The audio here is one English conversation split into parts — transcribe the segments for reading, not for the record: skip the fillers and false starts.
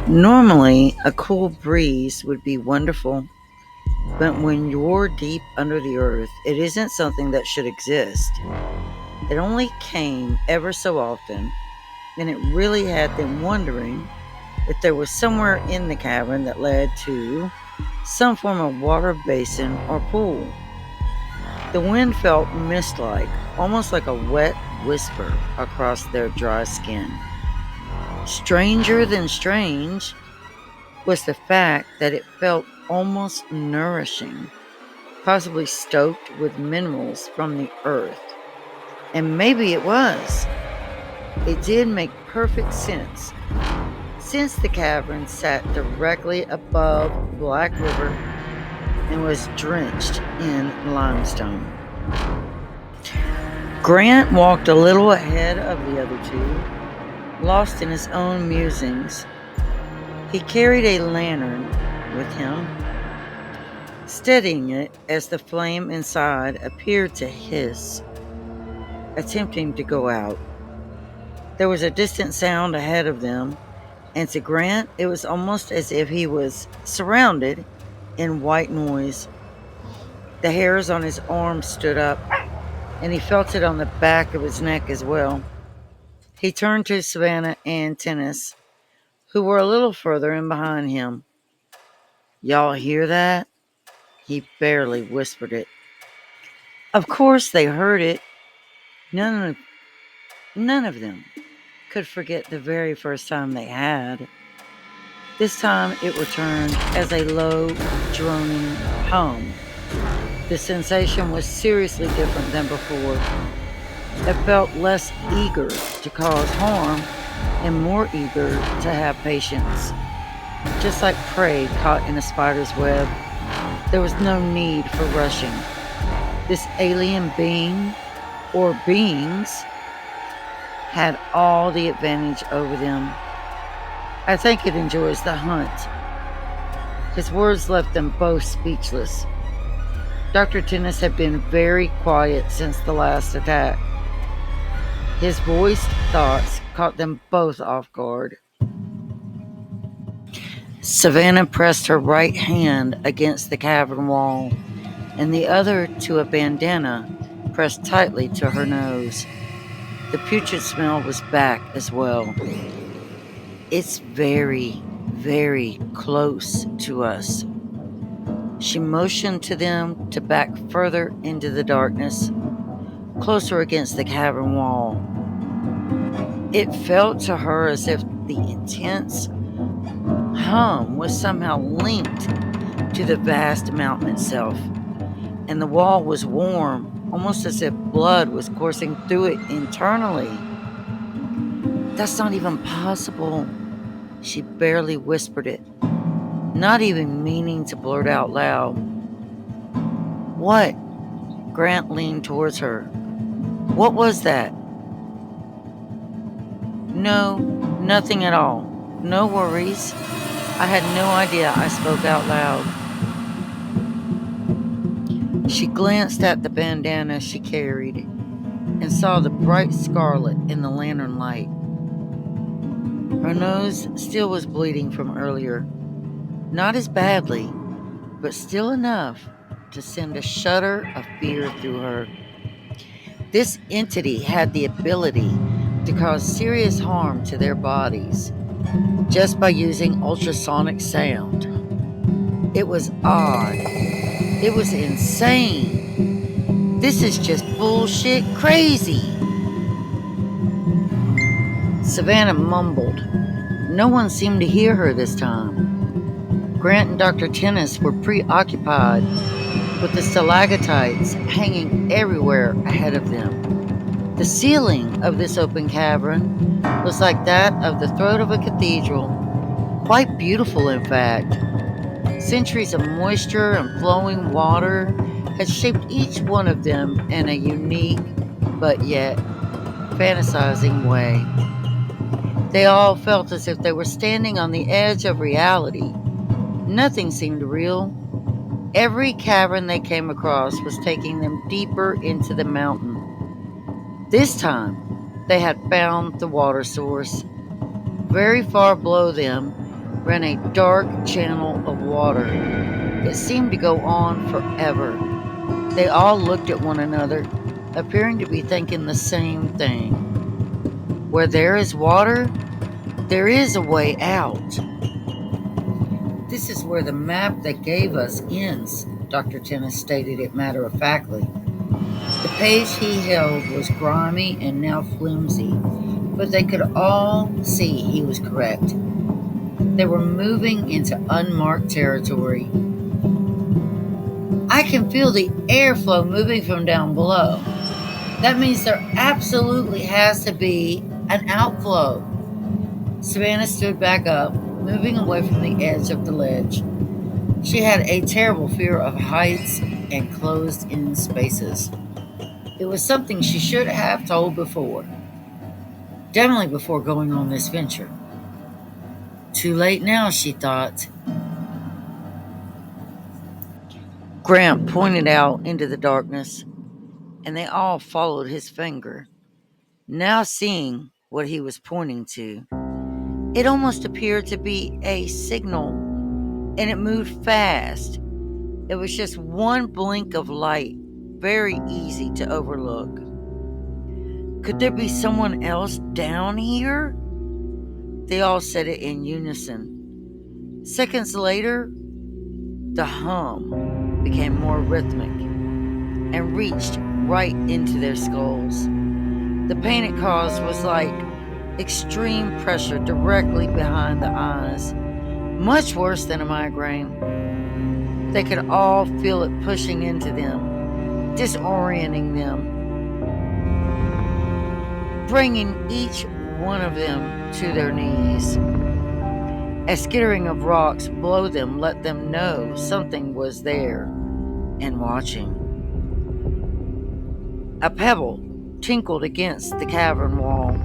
Normally, a cool breeze would be wonderful, but when you're deep under the earth, it isn't something that should exist. It only came ever so often, and it really had them wondering if there was somewhere in the cavern that led to some form of water basin or pool. The wind felt mist like, almost like a wet whisper across their dry skin. Stranger than strange was the fact that it felt almost nourishing, possibly stoked with minerals from the earth. And maybe it was. It did make perfect sense, since the cavern sat directly above Black River and was drenched in limestone. Grant walked a little ahead of the other two, lost in his own musings. He carried a lantern with him, steadying it as the flame inside appeared to hiss, attempting to go out. There was a distant sound ahead of them, and to Grant, it was almost as if he was surrounded in white noise. The hairs on his arms stood up, and he felt it on the back of his neck as well. He turned to Savannah and Tennis, who were a little further in behind him. "Y'all hear that?" He barely whispered it. Of course they heard it. None of them could forget the very first time they had. This time it returned as a low, droning hum. The sensation was seriously different than before. It felt less eager to cause harm and more eager to have patience. Just like prey caught in a spider's web, there was no need for rushing. This alien being, or beings, had all the advantage over them. "I think it enjoys the hunt." His words left them both speechless. Dr. Tennis had been very quiet since the last attack. His voiced thoughts caught them both off guard. Savannah pressed her right hand against the cavern wall, and the other to a bandana pressed tightly to her nose. The putrid smell was back as well. "It's very, very close to us." She motioned to them to back further into the darkness, closer against the cavern wall. It felt to her as if the intense hum was somehow linked to the vast mountain itself, and the wall was warm, almost as if blood was coursing through it internally. "That's not even possible." She barely whispered it, not even meaning to blurt out loud. "What?" Grant leaned towards her. "What was that?" "No, nothing at all. No worries. I had no idea I spoke out loud." She glanced at the bandana she carried and saw the bright scarlet in the lantern light. Her nose still was bleeding from earlier. Not as badly, but still enough to send a shudder of fear through her. This entity had the ability to cause serious harm to their bodies just by using ultrasonic sound. It was odd. It was insane. "This is just bullshit crazy." Savannah mumbled. No one seemed to hear her this time. Grant and Dr. Tennis were preoccupied with the stalactites hanging everywhere ahead of them. The ceiling of this open cavern was like that of the throat of a cathedral, quite beautiful in fact. Centuries of moisture and flowing water had shaped each one of them in a unique, but yet fantasizing way. They all felt as if they were standing on the edge of reality. Nothing seemed real. Every cavern they came across was taking them deeper into the mountain. This time, they had found the water source. Very far below them, ran a dark channel of water. It seemed to go on forever. They all looked at one another, appearing to be thinking the same thing. Where there is water, there is a way out. This is where the map they gave us ends, Dr. Tennis stated it matter of factly. The page he held was grimy and now flimsy, but they could all see he was correct. They were moving into unmarked territory. I can feel the airflow moving from down below. That means there absolutely has to be an outflow. Savannah stood back up, moving away from the edge of the ledge. She had a terrible fear of heights and closed-in spaces. It was something she should have told before. Definitely before going on this venture. Too late now, she thought. Grant pointed out into the darkness, and they all followed his finger, now seeing what he was pointing to. It almost appeared to be a signal, and it moved fast. It was just one blink of light, very easy to overlook. Could there be someone else down here? They all said it in unison. Seconds later, the hum became more rhythmic and reached right into their skulls. The pain it caused was like extreme pressure directly behind the eyes, much worse than a migraine. They could all feel it pushing into them, disorienting them, bringing each one of them to their knees. A skittering of rocks below them let them know something was there and watching. A pebble tinkled against the cavern wall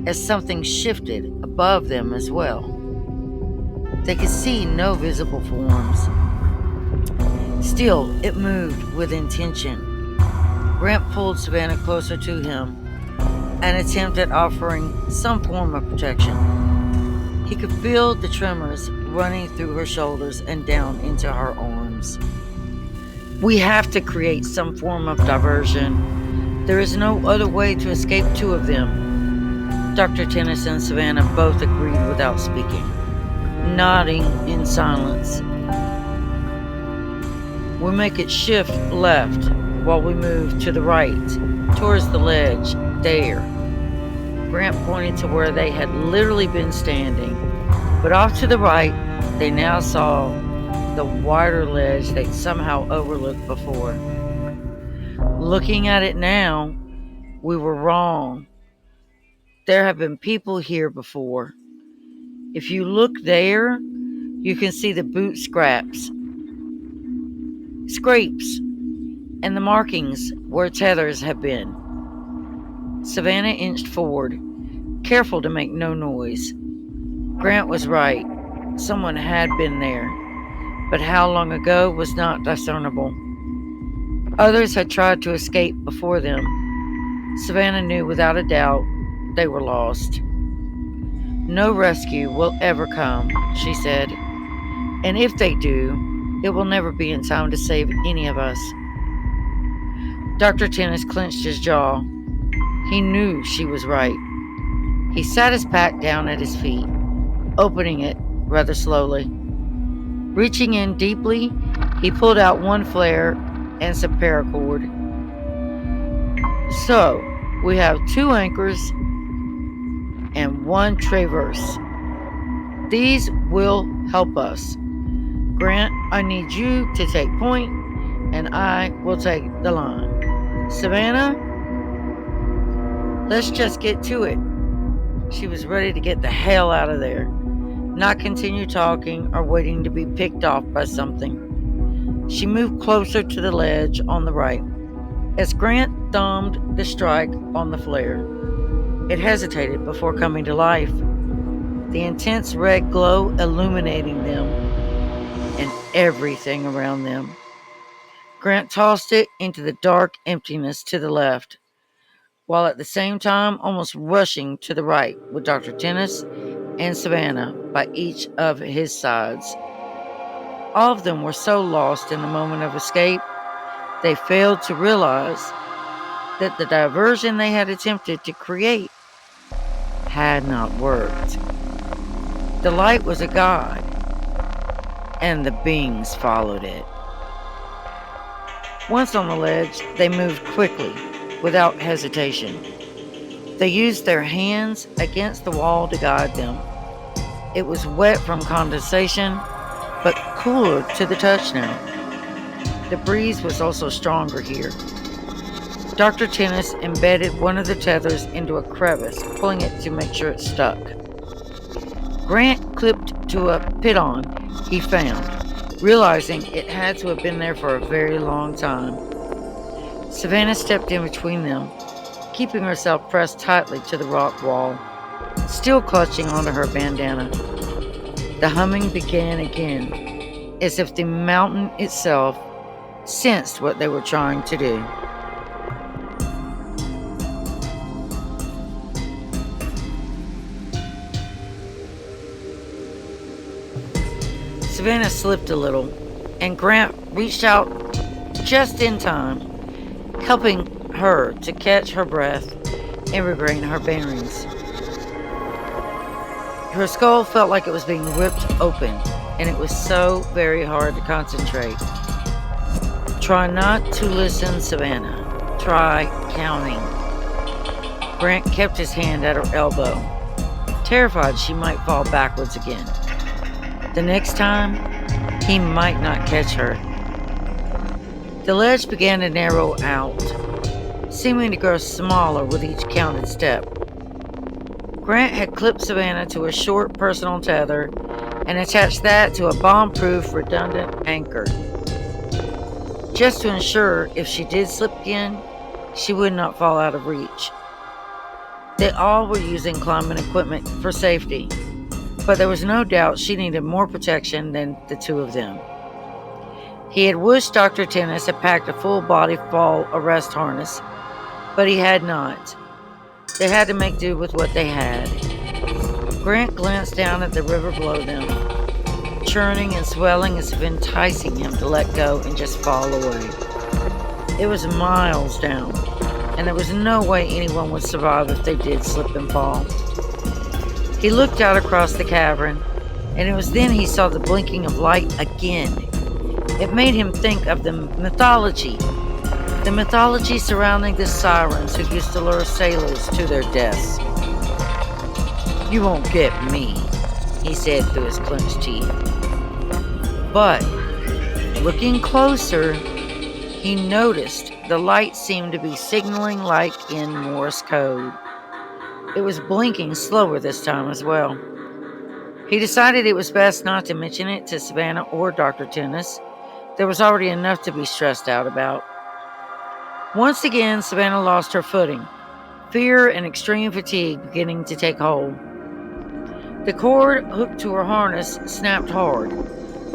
as something shifted above them as well. They could see no visible forms. Still, it moved with intention. Grant pulled Savannah closer to him and attempted offering some form of protection. He could feel the tremors running through her shoulders and down into her arms. We have to create some form of diversion. There is no other way to escape two of them. Dr. Tennis and Savannah both agreed without speaking, nodding in silence. We make it shift left while we move to the right, towards the ledge, there. Grant pointed to where they had literally been standing, but off to the right, they now saw the wider ledge they'd somehow overlooked before. Looking at it now, we were wrong. There have been people here before. If you look there, you can see the boot scrapes, and the markings where tethers have been. Savannah inched forward, careful to make no noise. Grant was right. Someone had been there, but how long ago was not discernible. Others had tried to escape before them. Savannah knew without a doubt they were lost. No rescue will ever come, she said, and if they do, it will never be in time to save any of us. Dr. Tennis clenched his jaw. He knew she was right. He sat his pack down at his feet, opening it rather slowly. Reaching in deeply, he pulled out one flare and some paracord. So, we have 2 anchors and 1 traverse. These will help us. Grant, I need you to take point, and I will take the line. Savannah, let's just get to it. She was ready to get the hell out of there, not continue talking or waiting to be picked off by something. She moved closer to the ledge on the right. As Grant thumbed the strike on the flare, it hesitated before coming to life, the intense red glow illuminating them and everything around them. Grant tossed it into the dark emptiness to the left, while at the same time almost rushing to the right with Dr. Tennis and Savannah. by each of his sides. All of them were so lost in the moment of escape, they failed to realize that the diversion they had attempted to create had not worked. The light was a guide, and the beings followed it. Once on the ledge, they moved quickly, without hesitation. They used their hands against the wall to guide them. It was wet from condensation, but cooler to the touch now. The breeze was also stronger here. Dr. Tennis embedded one of the tethers into a crevice, pulling it to make sure it stuck. Grant clipped to a piton he found, realizing it had to have been there for a very long time. Savannah stepped in between them, keeping herself pressed tightly to the rock wall, still clutching onto her bandana. The humming began again, as if the mountain itself sensed what they were trying to do. Savannah slipped a little, and Grant reached out just in time, helping her to catch her breath and regain her bearings. Her skull felt like it was being ripped open, and it was so very hard to concentrate. Try not to listen, Savannah. Try counting. Grant kept his hand at her elbow, terrified she might fall backwards again. The next time, he might not catch her. The ledge began to narrow out, seeming to grow smaller with each counted step. Grant had clipped Savannah to a short personal tether and attached that to a bomb-proof redundant anchor, just to ensure if she did slip again, she would not fall out of reach. They all were using climbing equipment for safety, but there was no doubt she needed more protection than the two of them. He had wished Dr. Tennis had packed a full-body fall arrest harness, but he had not. They had to make do with what they had. Grant glanced down at the river below them, churning and swelling as if enticing him to let go and just fall away. It was miles down, and there was no way anyone would survive if they did slip and fall. He looked out across the cavern, and it was then he saw the blinking of light again. It made him think of the mythology surrounding the sirens who used to lure sailors to their deaths. "You won't get me," he said through his clenched teeth. But, looking closer, he noticed the light seemed to be signaling like in Morse code. It was blinking slower this time as well. He decided it was best not to mention it to Savannah or Dr. Tennis. There was already enough to be stressed out about. Once again, Savannah lost her footing, fear and extreme fatigue beginning to take hold. The cord hooked to her harness snapped hard,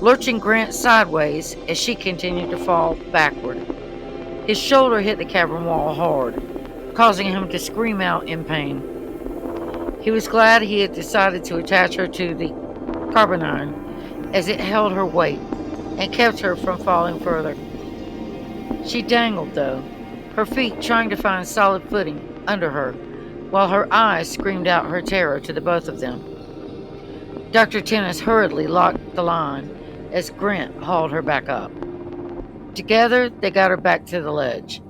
lurching Grant sideways as she continued to fall backward. His shoulder hit the cavern wall hard, causing him to scream out in pain. He was glad he had decided to attach her to the carbine, as it held her weight and kept her from falling further. She dangled, though, her feet trying to find solid footing under her, while her eyes screamed out her terror to the both of them. Dr. Tennis hurriedly locked the line as Grant hauled her back up. Together, they got her back to the ledge.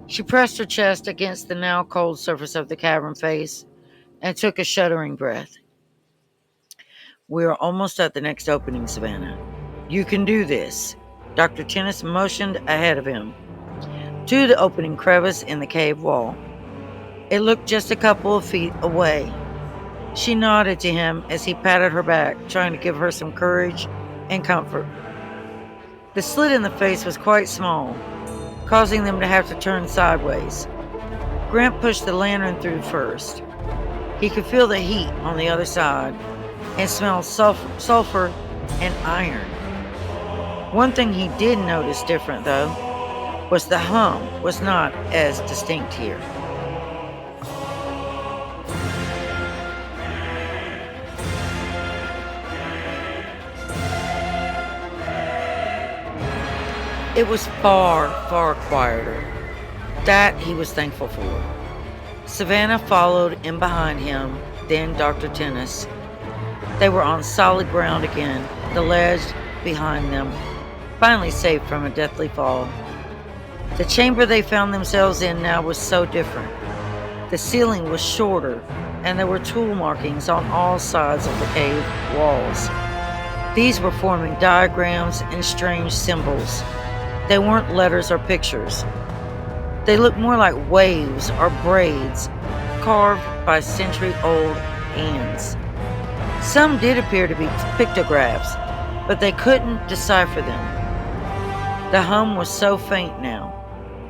She pressed her chest against the now cold surface of the cavern face and took a shuddering breath. "We are almost at the next opening, Savannah. You can do this." Dr. Tennis motioned ahead of him to the opening crevice in the cave wall. It looked just a couple of feet away. She nodded to him as he patted her back, trying to give her some courage and comfort. The slit in the face was quite small, causing them to have to turn sideways. Grant pushed the lantern through first. He could feel the heat on the other side and smell sulfur and iron. One thing he did notice different, though, was the hum was not as distinct here. It was far, far quieter. That he was thankful for. Savannah followed in behind him, then Dr. Tennis. They were on solid ground again, the ledge behind them, finally safe from a deathly fall. The chamber they found themselves in now was so different. The ceiling was shorter, and there were tool markings on all sides of the cave walls. These were forming diagrams and strange symbols. They weren't letters or pictures. They looked more like waves or braids carved by century-old hands. Some did appear to be pictographs, but they couldn't decipher them. The hum was so faint now,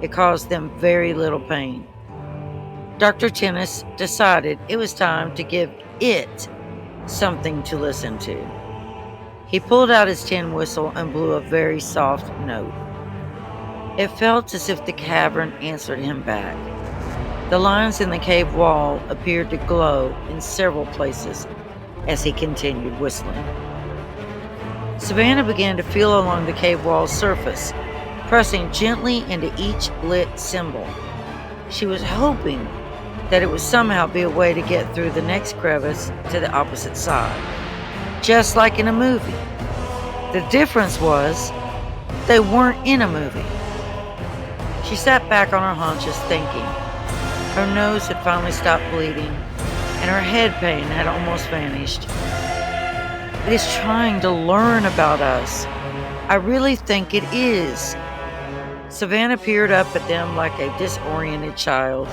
it caused them very little pain. Dr. Tennis decided it was time to give it something to listen to. He pulled out his tin whistle and blew a very soft note. It felt as if the cavern answered him back. The lines in the cave wall appeared to glow in several places as he continued whistling. Savannah began to feel along the cave wall's surface, pressing gently into each lit symbol. She was hoping that it would somehow be a way to get through the next crevice to the opposite side, just like in a movie. The difference was they weren't in a movie. She sat back on her haunches thinking. Her nose had finally stopped bleeding, and her head pain had almost vanished. It is trying to learn about us. I really think it is. Savannah peered up at them like a disoriented child,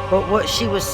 but what she was